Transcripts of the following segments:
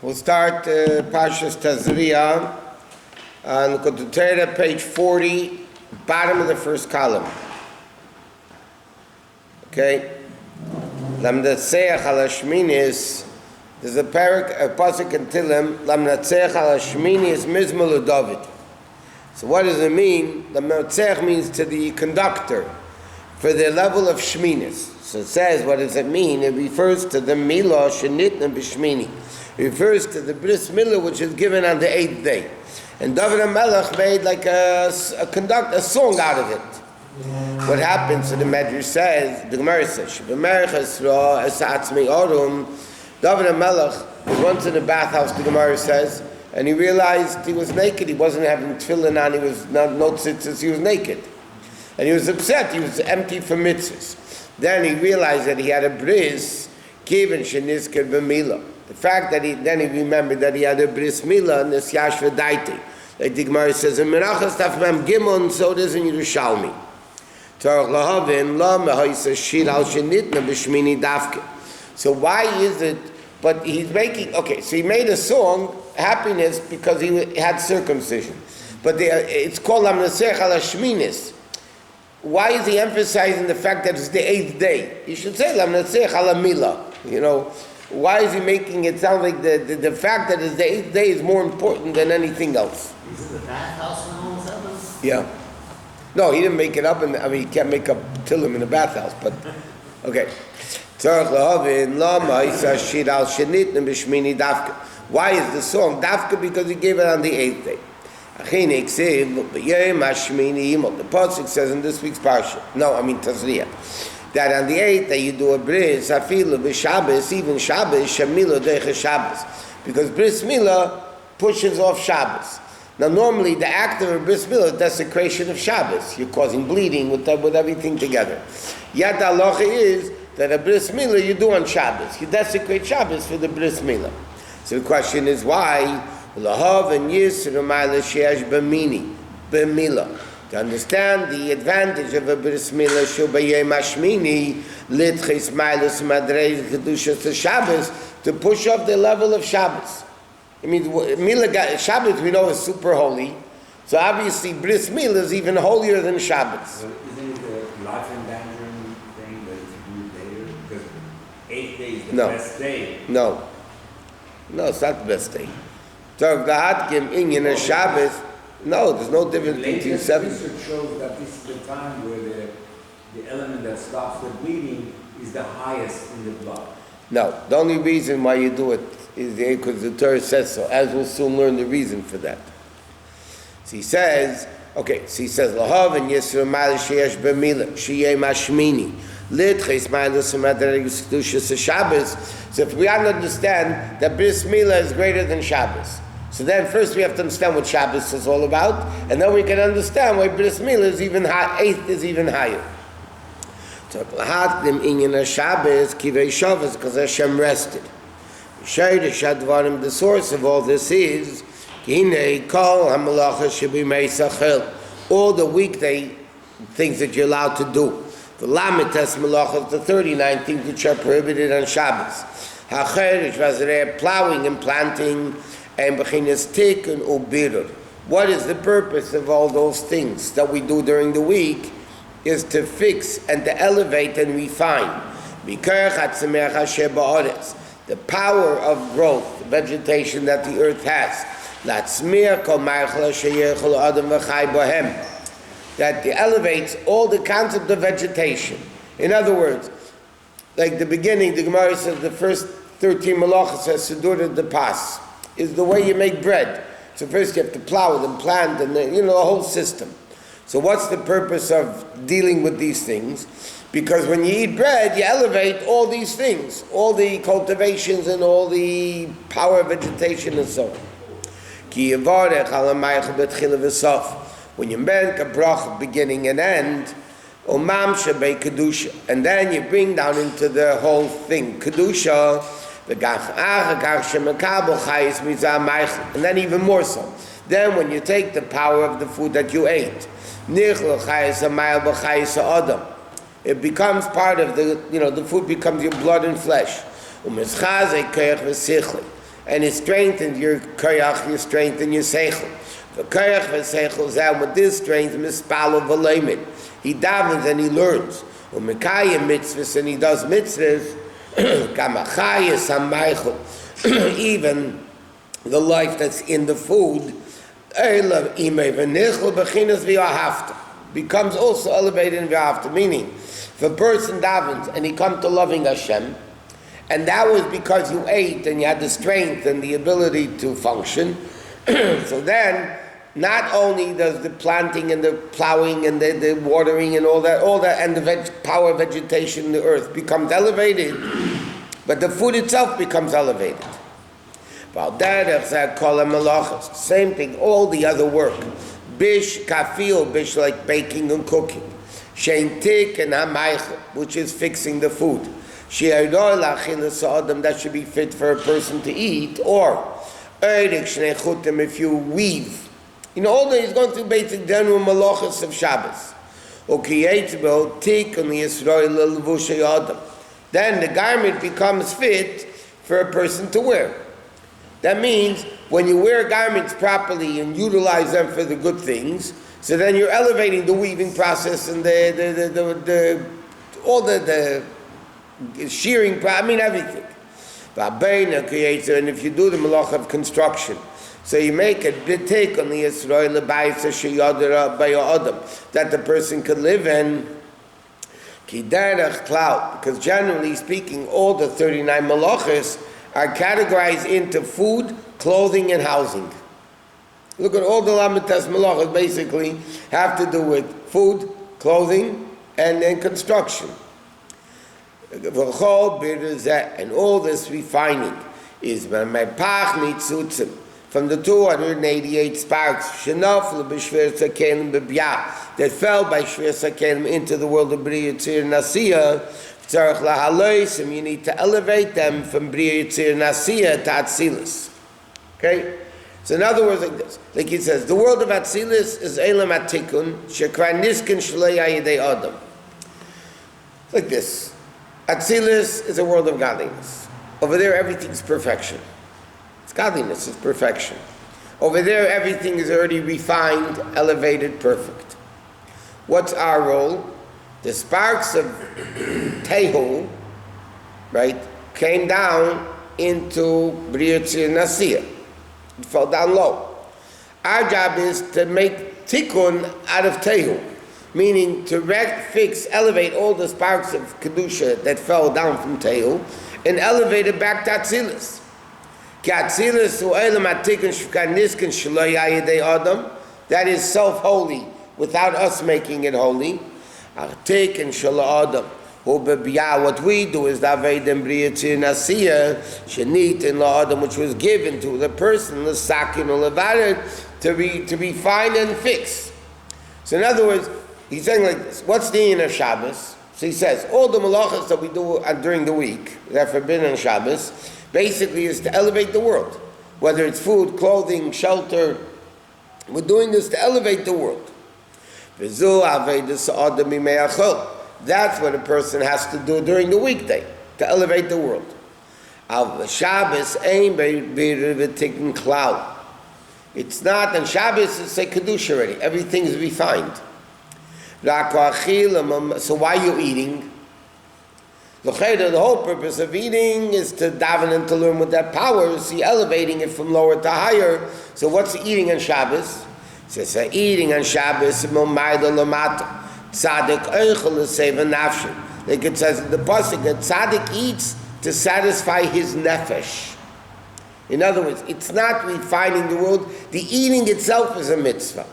We'll start Parshas Tazria and go to Torah, page 40, bottom of the first column. Okay? Lamnatseach al Hashminis. There's a pasuk in Tilim. Lamnatseach al Hashminis mizmor David. So what does it mean? Lamnatseach means to the conductor for the level of Shminis. So it says, what does it mean? It refers to the milah shenitna b'shmini. It refers to the bris milah which is given on the 8th day. And David HaMelech made like a song out of it. What happens? So the Medrash says, the Gemara says, David HaMelech was once in the bathhouse, the Gemara says, and he realized he was naked. He wasn't having tefillin on. He was no tzitzis. He was naked, and he was upset. He was empty for mitzvahs. Then he realized that he had a bris, given shenizker b'milah. The fact that he remembered that he had a bris milah and this yashva daiti. Like the Gemara says, in Menachas Taf Mem Gimel, and so it is in Yerushalmi. So why is it? But he's making, okay, so he made a song, happiness, because he had circumcision. But it's called Lamnasech al Hashminis. Why is he emphasizing the fact that it's the 8th day? He should say Lamnasech al Milah. You know, why is he making it sound like the fact that it's the 8th day is more important than anything else? Is it the bathhouse in all seven? Yeah. No, he didn't make it up, and I mean, he can't make up Tillim in the bathhouse, but okay. Why is the song Dafka? Because he gave it on the 8th day. The pasuk says in this week's parsha, Tazria, that on the 8th day you do a bris, afilu b'Shabbos, even Shabbos, shemilo deicha Shabbos, because bris milah pushes off Shabbos. Now normally the act of a bris milah is desecration of Shabbos. You're causing bleeding with everything together. Yet the halacha is that a bris milah you do on Shabbos. You desecrate Shabbos for the bris milah. So the question is why? Lahav and Yisr Umayla Sheesh B'milah. To understand the advantage of a bris milah Shubayei Mashmini Litchis Mailus Madrei Kedushas to Shabbos, to push up the level of Shabbos. I mean, Shabbos we know is super holy, so obviously bris milah is even holier than Shabbos. So isn't it a life endangering thing that it's good later? Because 8th day is the best day. No, it's not the best day. So the Hadkim Inyan and Shabbos. No, there's no difference between 7. Research shows that this is the time where the element that stops the bleeding is the highest in the blood. No, the only reason why you do it is because the Torah says so, as we'll soon learn the reason for that. So he says, Lahav and Yisra Mal Sheyesh B'milah, Sheyeh Mashmini, Litchis Malus Madrei Kedushas Shabbos. So if we understand that bris milah is greater than Shabbos, so then first we have to understand what Shabbos is all about, and then we can understand why bris milah is even 8th is even higher. So Inyan Shabbos Kivei Shabbos, because Hashem rested. The source of all this is all the weekday things that you're allowed to do. The lamites malachas, the 39 things which are prohibited on Shabbos. Plowing and planting, and bechinas tikkun ubirur. What is the purpose of all those things that we do during the week? Is to fix and to elevate and refine. The power of growth, the vegetation that the earth has. That elevates all the concept of vegetation. In other words, like the beginning, the Gemara says the first 13 malachas says Sidur de Pas is the way you make bread. So first you have to plow it and plant and the whole system. So what's the purpose of dealing with these things? Because when you eat bread, you elevate all these things, all the cultivations and all the power of vegetation and so on. When you make a brach beginning and end, and then you bring down into the whole thing, kedusha, and then even more so. Then when you take the power of the food that you ate, it becomes part of the food becomes your blood and flesh. and it strengthens your koyach, you strengthen your seichel. The koyach v'seichel zeh, with this strength, mispalo v'leimin. He davens and he learns. Umekayim mitzvahs, and he does mitzvahs. Kamachayis hamaychel, even the life that's in the food, becomes also elevated in v'ahavta. Meaning, if a person davens and he comes to loving Hashem, and that was because you ate and you had the strength and the ability to function, so then not only does the planting and the plowing and the watering and all that, and the power of vegetation in the earth becomes elevated, but the food itself becomes elevated. Same thing, all the other work. Bish, kafil, bish, like baking and cooking. Sheintik and hamaychel, which is fixing the food. That should be fit for a person to eat. Or, if you weave. You know, all that he's going through basic general malachas of Shabbos. Then the garment becomes fit for a person to wear. That means when you wear garments properly and utilize them for the good things, so then you're elevating the weaving process and the shearing, everything. And if you do the malach of construction, so you make a big take on the Yisrael that the person could live in, because generally speaking, all the 39 malachas are categorized into food, clothing, and housing. Look at all the lamitas malachas basically have to do with food, clothing, and then construction. And all this refining is from the 288 sparks that fell by Shver Sakelim into the world of Bria Yitzir Nasiya. You need to elevate them from Bria Yitzir Nasiya to Atzilus. Okay? So in other words, like this, like he says, the world of Atzilus is Elam Atikun, Shekra Niskin Shlei Yidei Adam. Like this. Atzilus is a world of godliness. Over there, everything's perfection. It's godliness, it's perfection. Over there, everything is already refined, elevated, perfect. What's our role? The sparks of Tehu, right, came down into Bria Yitzir Nasiya. It fell down low. Our job is to make tikkun out of Tehu, meaning to fix, elevate all the sparks of Kedusha that fell down from Tehu and elevate it back to Atzilus. That is self-holy without us making it holy. What we do is which was given to the person to be fine and fixed. So in other words, he's saying like this, what's the end of Shabbos? So he says, all the malachas that we do during the week, that are forbidden on Shabbos, basically is to elevate the world. Whether it's food, clothing, shelter, we're doing this to elevate the world. That's what a person has to do during the weekday, to elevate the world. It's not, and Shabbos is a Kedusha already, everything is refined. So why are you eating? The whole purpose of eating is to daven and to learn with that power, see, elevating it from lower to higher. So what's eating on Shabbos? It says, eating on Shabbos, like it says in the pasuk, that tzaddik eats to satisfy his nefesh. In other words, it's not refining the world. The eating itself is a mitzvah.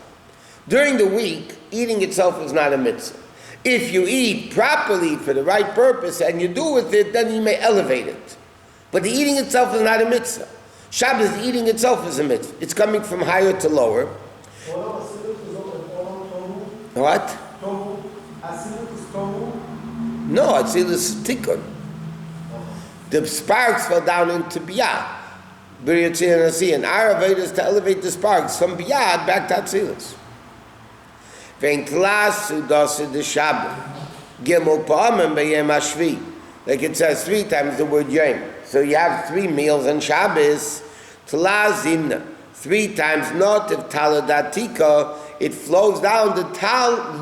During the week, eating itself is not a mitzvah. If you eat properly for the right purpose and you do with it, then you may elevate it. But the eating itself is not a mitzvah. Shabbos, the eating itself is a mitzvah. It's coming from higher to lower. What? No, Atzilus is tikkun. The sparks fell down into Biyah. Bria Yitzir Nasiya. And our avodah is to elevate the sparks from Biyah back to Atzilus. Like it says 3 times the word yom. So you have 3 meals on Shabbos. Tala zimna. 3 times not of taladatika, it flows down the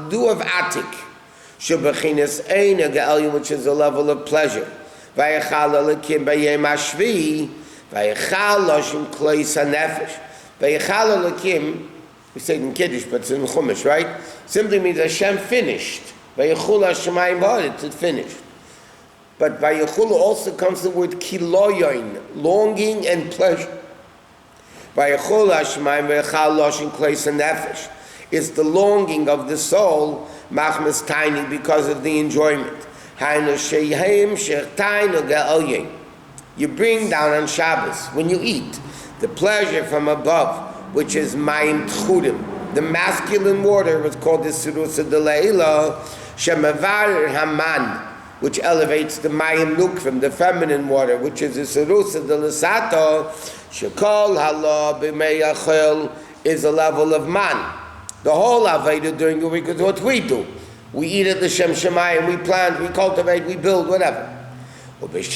dew of Atik. Shebechinas eina ge'elyon, which is a level of pleasure. Vayechal alekim b'yem hashvi, vayechal loshim klois hanefesh. Vayechal alekim, we say it in Kiddush, but it's in Chumash, right? Simply means Hashem finished. Vayechul hashemayim v'aretz, it's finished. But vayechul also comes the word kiloyon, longing and pleasure. Vayechul hashemayim vayechal loshim klois hanefesh. It's the longing of the soul, machmas tiny, because of the enjoyment. You bring down on Shabbos, when you eat, the pleasure from above, which is mayim tchudim. The masculine water was called the sirusa de leila, shemavar haman, which elevates the mayim nukvim, the feminine water, which is the sirusa de lesato, shekol hala b'meyachel, is a level of man. The whole Aveda during the week is what we do. We eat at the Shem Shemayim, we plant, we cultivate, we build, whatever. Which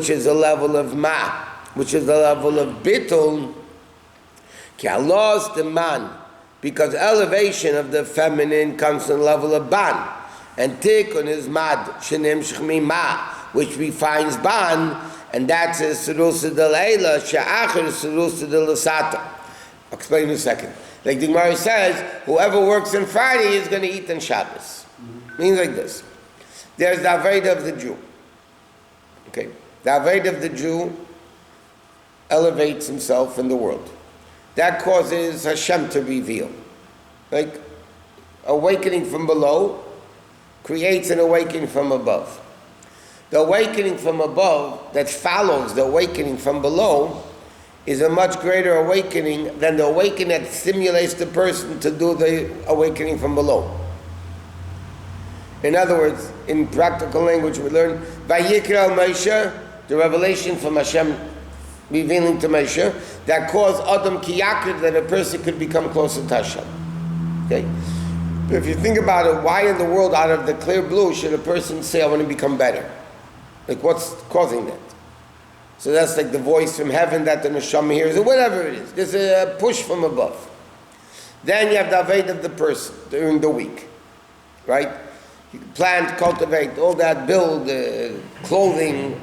is a level of ma, which is the level of bitul. Ki Allah the man, because elevation of the feminine comes to the level of ban, and tikkun is mad shenim shchmi ma, which refines ban, and that's a serusa de leila she'achar serusa de l'sata. I'll explain in a second. Like the Gemara says, whoever works on Friday is going to eat on Shabbos. Means like this. There's the Aveda of the Jew. Okay? The Aveda of the Jew elevates himself in the world. That causes Hashem to reveal. Like, awakening from below creates an awakening from above. The awakening from above that follows the awakening from below is a much greater awakening than the awakening that stimulates the person to do the awakening from below. In other words, in practical language, we learn Vayikra Moshe, the revelation from Hashem revealing to Moshe, that caused Adam Kiyakir, that a person could become closer to Hashem. Okay? But if you think about it, why in the world, out of the clear blue, should a person say, I want to become better? Like, what's causing that? So that's like the voice from heaven that the neshama hears, or whatever it is. There's a push from above. Then you have the aved of the person during the week, right? You plant, cultivate, all that, build, clothing,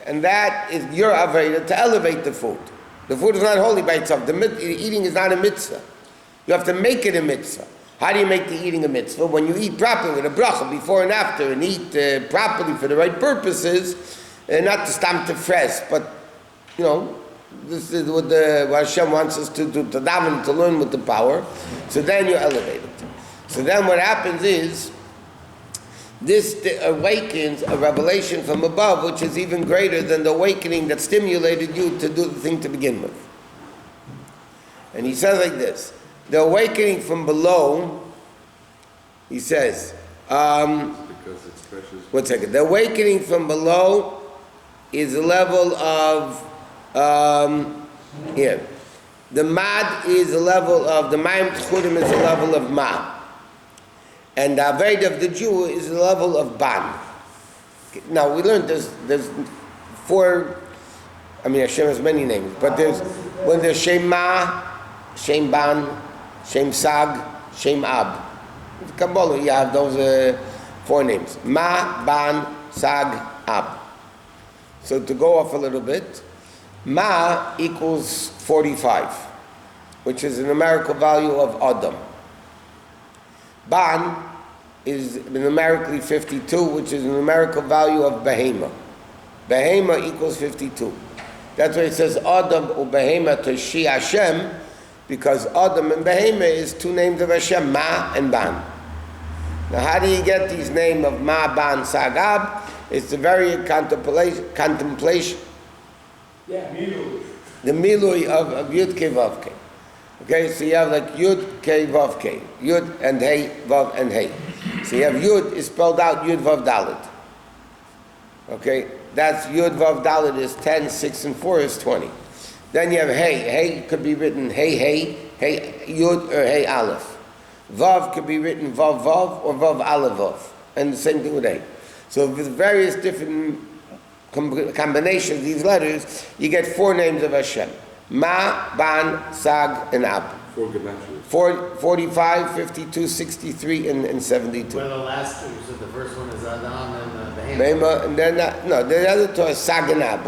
and that is your aved to elevate the food. The food is not holy by itself. The eating is not a mitzvah. You have to make it a mitzvah. How do you make the eating a mitzvah? When you eat properly with a bracha before and after, and eat properly for the right purposes, not to stamp to fresh, but, you know, this is what Hashem wants us to do, to daven, to learn with the power. So then you elevate it. So then what happens is, this awakens a revelation from above, which is even greater than the awakening that stimulated you to do the thing to begin with. And he says like this, the awakening from below, he says, because it's precious. 1 second. The awakening from below is a level of, here. The mad is a level of, the mayim tchudim is a level of ma. And the aved of the Jew is a level of ban. Now we learned there's 4, I mean Hashem has many names, but when there's Shem Ma, Shem Ban, Shem Sag, Shem Ab. In Kabbalah you have those 4 names. Ma, Ban, Sag, Ab. So to go off a little bit, Ma equals 45, which is a numerical value of Adam. Ban is numerically 52, which is a numerical value of Behema. Behema equals 52. That's why it says Adam u Behema Toshi Hashem, because Adam and Behema is 2 names of Hashem, Ma and Ban. Now how do you get these names of Ma, Ban, Sagab? It's a very contemplation. Yeah, milui. The milui of Yud Kei Vav Kei. Okay, so you have like Yud Kei Vav Kei. Yud and Hey, Vav and Hey. So you have Yud is spelled out Yud Vav Dalet. Okay, that's Yud Vav Dalet is 10, 6 and 4 is 20. Then you have Hey. Hey could be written Hey Yud or Hey Aleph. Vav could be written Vav Vav or Vav Aleph Vav. And the same thing with Hey. So with various different combinations of these letters, you get 4 names of Hashem. Ma, Ban, Sag, and Ab. 4 gematria. 45, 52, 63, and 72. Well, the last two, so the first one is Adam and the Mema, and then, no, the other two is Sag and Ab.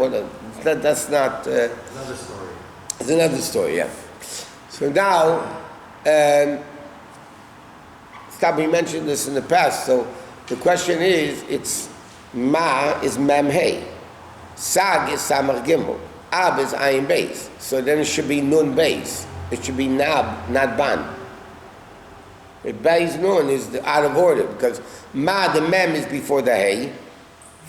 That's not... Another story. It's another story, yeah. So now, we mentioned this in the past, so the question is, it's Ma is Mem Hey. Sag is Samach Gimel. Ab is Ayin Beis. So then it should be Nun Beis. It should be Nab, not Ban. Beis Nun is out of order because Ma, the Mem is before the Hey,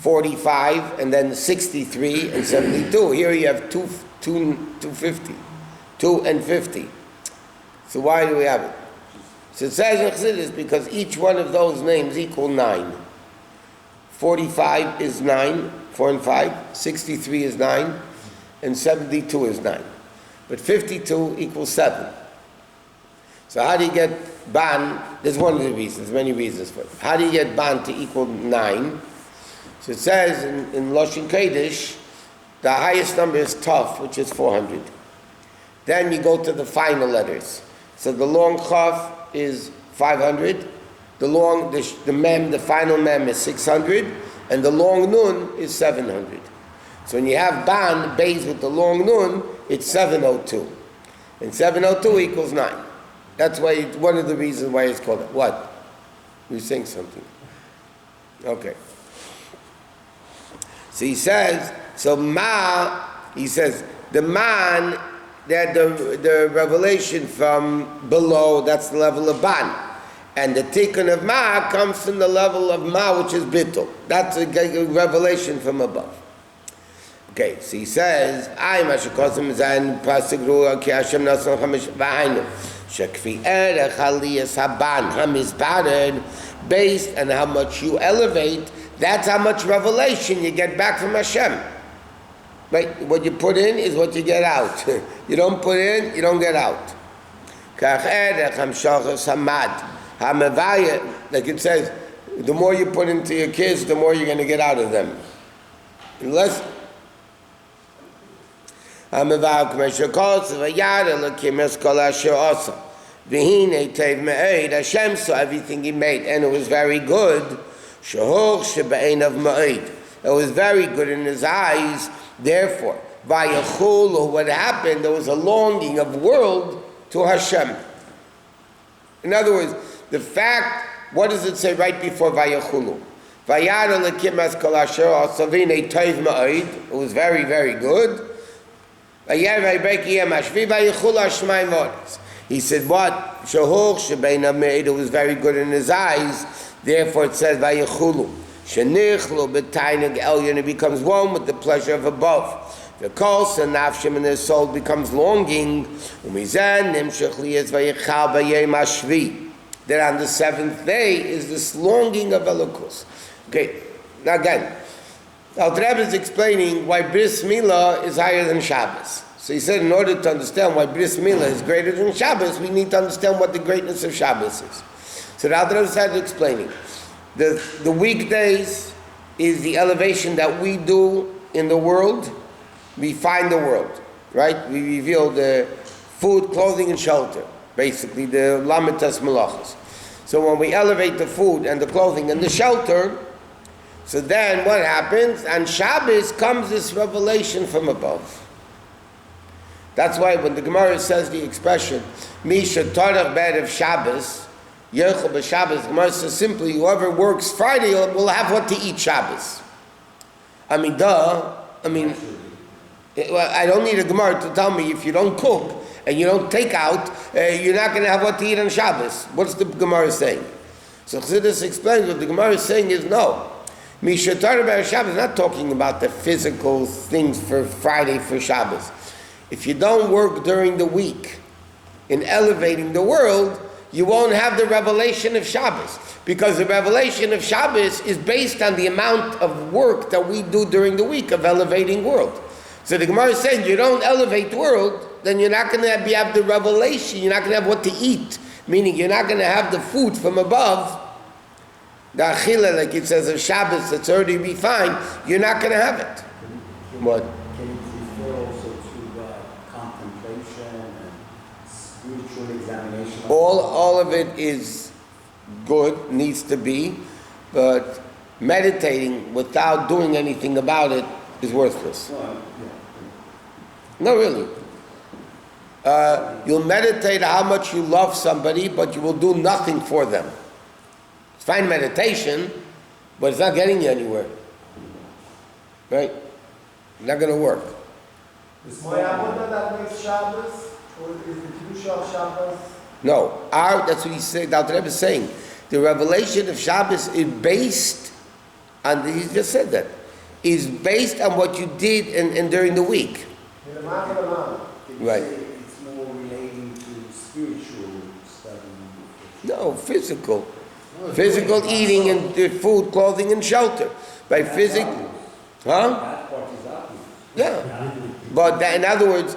45, and then 63 and 72. Here you have 250. 2 and 50. So why do we have it? So it says in Chassidus because each one of those names equal 9. 45 is 9, 4 and 5. 63 is 9, and 72 is 9. But 52 equals 7. So how do you get Ban? There's one of the reasons, many reasons for it. How do you get Ban to equal 9? So it says in Loshen Kodesh, the highest number is Tov, which is 400. Then you go to the final letters. So the long Chav is 500. The Mem, the final Mem is 600. And the long Nun is 700. So when you have Ban, Beis with the long Nun, it's 702. And 702 equals 9. That's why one of the reasons why it's called it. What? You're saying something. Okay. So he says, he says, the man, that the revelation from below, that's the level of Ban. And the tikkun of Ma comes from the level of Ma, which is Bittul. That's a revelation from above. Okay, so he says, I mashikosim zayin pasigru ki Hashem nasan chamish v'aynu shekfi erech aliyas haban hamizbared, based on how much you elevate. That's how much revelation you get back from Hashem. Right? What you put in is what you get out. You don't put in, you don't get out. Like it says, the more you put into your kids, the more you're going to get out of them. Unless Hashem saw everything he made, and it was very good. It was very good in his eyes. Therefore, what happened, there was a longing of world to Hashem. In other words, the fact, what does it say right before Vayachulu? It was very, very good. He said, what? It was very good in his eyes. Therefore it says Vayachulu. It becomes one with the pleasure of above. The kos and nafshim in their soul becomes longing. Then on the 7th day is this longing of Elokus. Okay, now again, Al Rebbe is explaining why Bris Milah is higher than Shabbos. So he said in order to understand why Bris Milah is greater than Shabbos, we need to understand what the greatness of Shabbos is. So the Al Rebbe started explaining. The weekdays is the elevation that we do in the world. We find the world, right? We reveal the food, clothing, and shelter. Basically, the lamitas malachas. So when we elevate the food and the clothing and the shelter, so then what happens? On Shabbos comes this revelation from above. That's why when the Gemara says the expression, Misha Torah bed of Shabbos, Yechol b'Shabbos, the Gemara says simply, whoever works Friday will have what to eat Shabbos. I mean, I don't need a Gemara to tell me if you don't cook and you don't take out, you're not going to have what to eat on Shabbos. What's the Gemara saying? So Chassidus explains what the Gemara is saying is no. Misha Torah b'Erev Shabbos is not talking about the physical things for Friday for Shabbos. If you don't work during the week in elevating the world, you won't have the revelation of Shabbos. Because the revelation of Shabbos is based on the amount of work that we do during the week of elevating world. So the Gemara is saying, you don't elevate the world, then you're not going to have the revelation, you're not going to have what to eat. Meaning you're not going to have the food from above. The achila, like it says of Shabbos, that's already refined, you're not going to have it. What? Can it refer also to contemplation and spiritual examination? All of it is good, needs to be, but meditating without doing anything about it is worthless. No, really. You'll meditate how much you love somebody, but you will do nothing for them. It's fine meditation, but it's not getting you anywhere. Right? Not going to work. Is Moyavoda that makes Shabbos? Or is the Kedusha of Shabbos? No. That's what he said, Dr. Rebbe is saying. The revelation of Shabbos is based on, he just said that, is based on what you did and during the week. Right. It's more relating to spiritual study. No, physical. Physical eating and food, clothing, and shelter. By physical, huh? That part is obvious. Yeah. But in other words,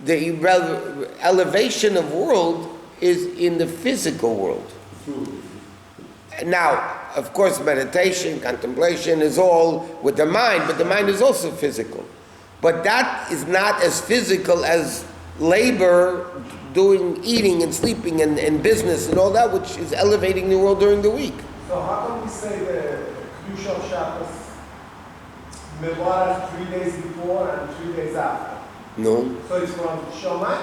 the elevation of world is in the physical world. Now, of course, meditation, contemplation is all with the mind, but the mind is also physical. But that is not as physical as labor, doing, eating and sleeping and business and all that, which is elevating the world during the week. So how can we say the Kedusha of Shabbos Mevorach 3 days before and 3 days after? No. So it's from Shabbat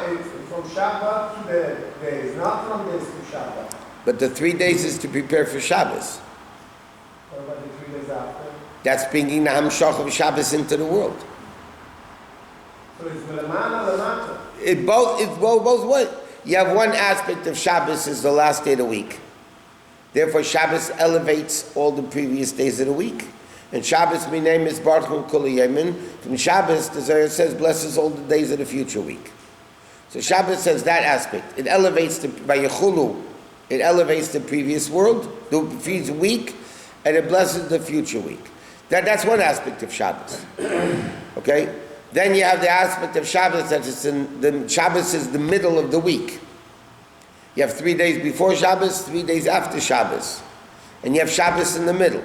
to the days, not from days to Shabbat. But the 3 days is to prepare for Shabbos. What about the 3 days after? That's bringing the Hamshach of Shabbos into the world. So it's Melamana, Lamata. It's both ways. You have one aspect of Shabbos is the last day of the week. Therefore, Shabbos elevates all the previous days of the week. And Shabbos, my name is Baruch Hu Kol Yemin. From Shabbos, the Zohar says, blesses all the days of the future week. So Shabbos says that aspect. It elevates by Yechulu, it elevates the previous world, the previous week, and it blesses the future week. That's one aspect of Shabbos. Okay? Then you have the aspect of Shabbos that Shabbos is the middle of the week. You have 3 days before Shabbos, 3 days after Shabbos. And you have Shabbos in the middle.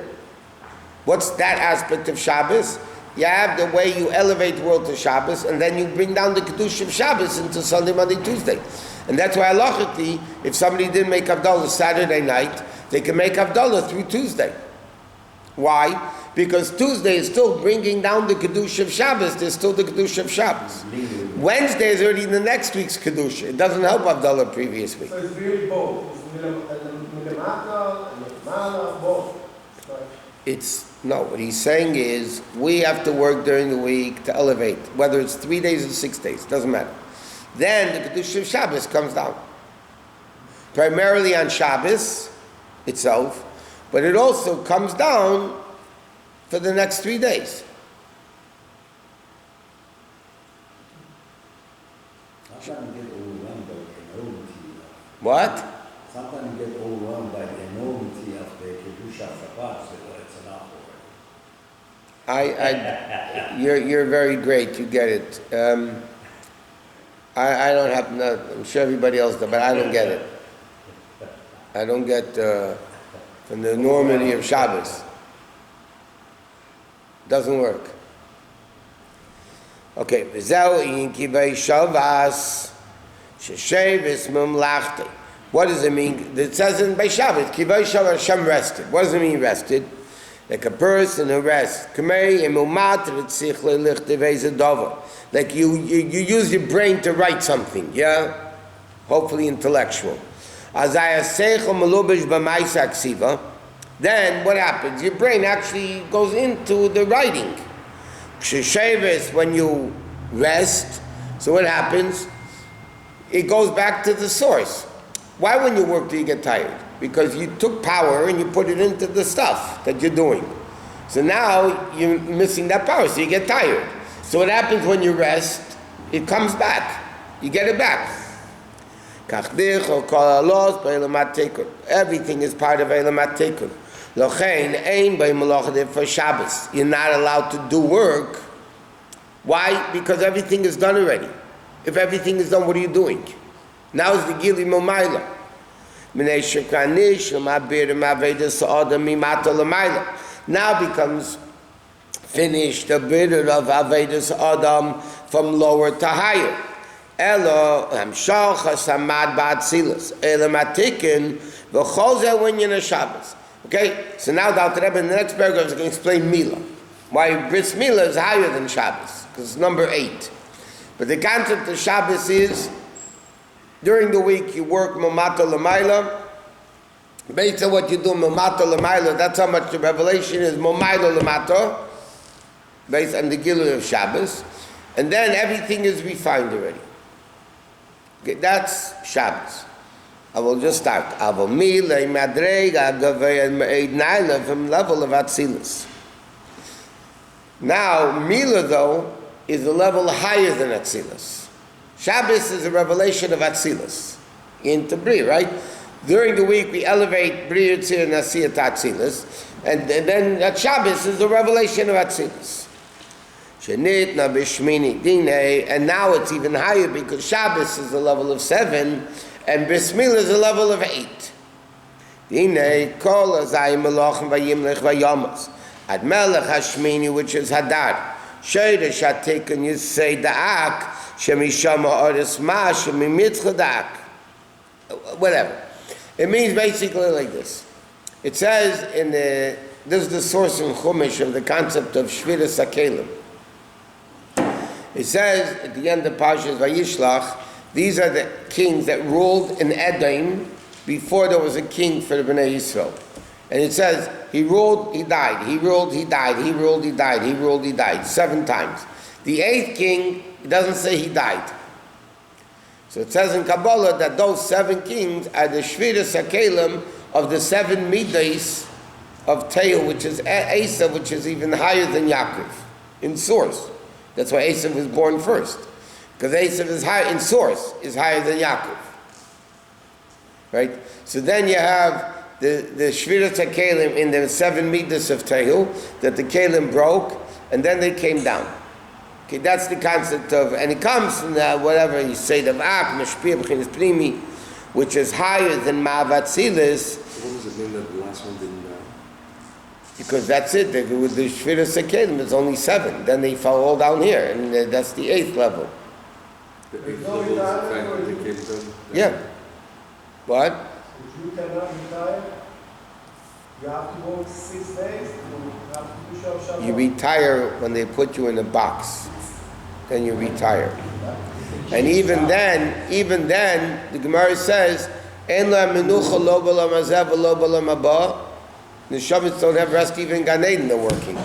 What's that aspect of Shabbos? You have the way you elevate the world to Shabbos, and then you bring down the Kedusha of Shabbos into Sunday, Monday, Tuesday. And that's why halachically, if somebody didn't make Havdalah Saturday night, they can make Havdalah through Tuesday. Why? Because Tuesday is still bringing down the Kedusha of Shabbos. There's still the Kedusha of Shabbos. Wednesday is already in the next week's Kedusha. It doesn't help Havdalah previous week. So it's really both. It's Milamata and Milamana, both. No, what he's saying is we have to work during the week to elevate, whether it's 3 days or 6 days, doesn't matter. Then the Kedusha of Shabbos comes down. Primarily on Shabbos itself, but it also comes down for the next 3 days. Sometimes you get overwhelmed by the enormity. What? Sometimes you get overwhelmed by the enormity of the Kedusha Shabbat, so it's enough already. You're very great. You get it. I don't have. I'm sure everybody else does, but I don't get it. I don't get from the enormity of Shabbos. Doesn't work. Okay. V'zeu in kivei Shabbos sheshevis mumlachti. What does it mean? It says in by Shabbos, kivei Shabbos Hashem rested. What does it mean rested? Like a person who rests. Like you use your brain to write something, yeah? Hopefully intellectual. Then what happens? Your brain actually goes into the writing. When you rest, so what happens? It goes back to the source. Why when you work do you get tired? Because you took power and you put it into the stuff that you're doing. So now you're missing that power, so you get tired. So what happens when you rest? It comes back. You get it back. Everything is part of Eilamat Tekun. For Shabbos. You're not allowed to do work. Why? Because everything is done already. If everything is done, what are you doing? Now is the Gili Momaila. Now becomes finished the bitter of Avedis Adam from lower to higher. Elo hamshach hasamad ba'atzilas. Elo matikin v'chol when you're in Shabbos. Okay, so now the Alter Rebbe in the next paragraph is going to explain Mila. Why Bris Mila is higher than Shabbos, because it's number 8. But the concept of Shabbos is, during the week you work Mamata L'mayla. Based on what you do Mamata L'mayla, that's how much the revelation is Mamayla L'mata, based on the Gilui of Shabbos. And then everything is refined already. Okay, that's Shabbos. I will just start. Avomila madrega gavei naila from level of Atzilus. Now, Mila though is a level higher than Atzilus. Shabbos is a revelation of Atzilus into Bri, right? During the week we elevate Bri Yitzir and Asiyat Atzilus, and then at Shabbos is the revelation of Atzilus. Shenitna b'shmini dinei, and now it's even higher because Shabbos is a level of 7. And Bris Mila is a level of 8. Dinei kol azayim melachim vayimlech vayamas. Ad melech hashmini, which is Hadar. Sheiresh hatikun yisei da'ak shemishama oris ma shemimitzcha da'ak. Whatever. It means basically like this. It says this is the source in Chumash of the concept of Shviras HaKelim. It says at the end of Parshas Vayishlach, these are the kings that ruled in Edom before there was a king for the Bnei Yisrael. And it says, he ruled, he died, he ruled, he died, he ruled, he died, he ruled, he died, 7 times. The 8th king, it doesn't say he died. So it says in Kabbalah that those 7 kings are the Shviras HaKelim of the 7 Midas of Teil, which is Esav, which is even higher than Yaakov, in source. That's why Esav was born first. Because Esav is high in source, is higher than Yaakov. Right? So then you have the Shviras HaKelim in the 7 Midas of Tehu, that the Kelim broke, and then they came down. Okay, that's the concept of, and it comes from whatever you say, the V'ak, Meshpia B'chinas Primi, which is higher than Ma'avatzilis. What does it mean that the last one didn't Because that's it, with the Shviras HaKelim, it's only 7. Then they fall all down here, and that's the 8th level. The 8th level is the fact that they came down? Yeah. What? If you cannot retire, you have to work 6 days, you have to do Shabbat. You retire when they put you in a box. Then you retire. And even then, the Gemara says, En la menucha lo b'lam hazeh v'lo b'lam haba. The Shabbos don't have rest even in Gan Eden, they're working.